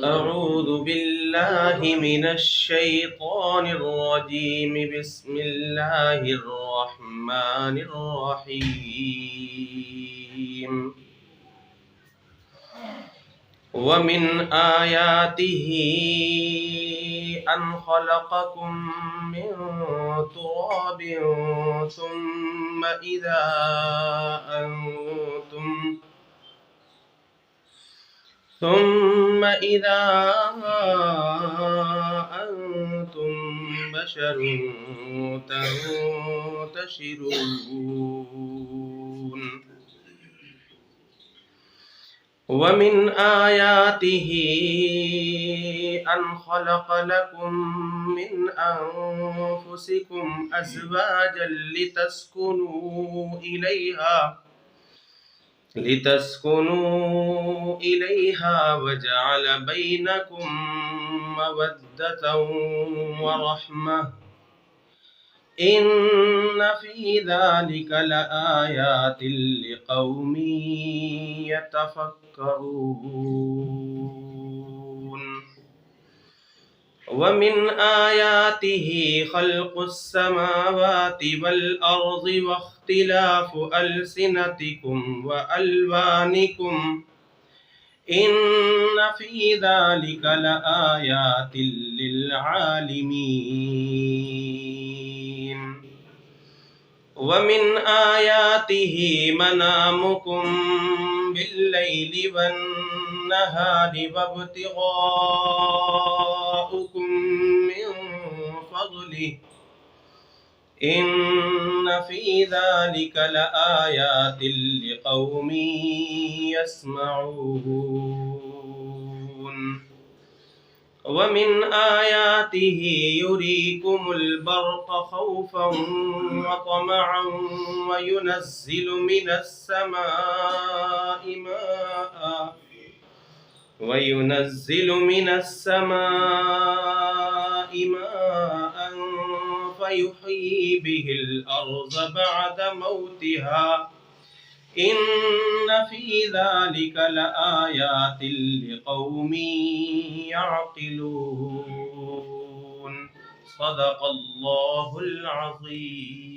أعوذ بالله من الشيطان الرجيم بسم الله الرحمن الرحيم ومن آياته أن خلقكم من تراب ثم إذا أنتم بشر تنتشرون ومن آياته أن خلق لكم من أنفسكم أزواجا لتسكنوا إليها وجعل بينكم مودة ورحمة إن في ذلك لآيات لقوم يتفكرون ومن آياته خلق السماوات والأرض واختلاف ألسنتكم وألوانكم إن في ذلك لآيات للعالمين ومن آياته منامكم بالليل والنهار وابتغاؤكم من فضله إن في ذلك لآيات لقوم يسمعون ومن آياته يريكم البرق خوفا وطمعا وينزل من السماء ماء فيحيي به الأرض بعد موتها إن في ذلك لآيات لقوم يعقلون صدق الله العظيم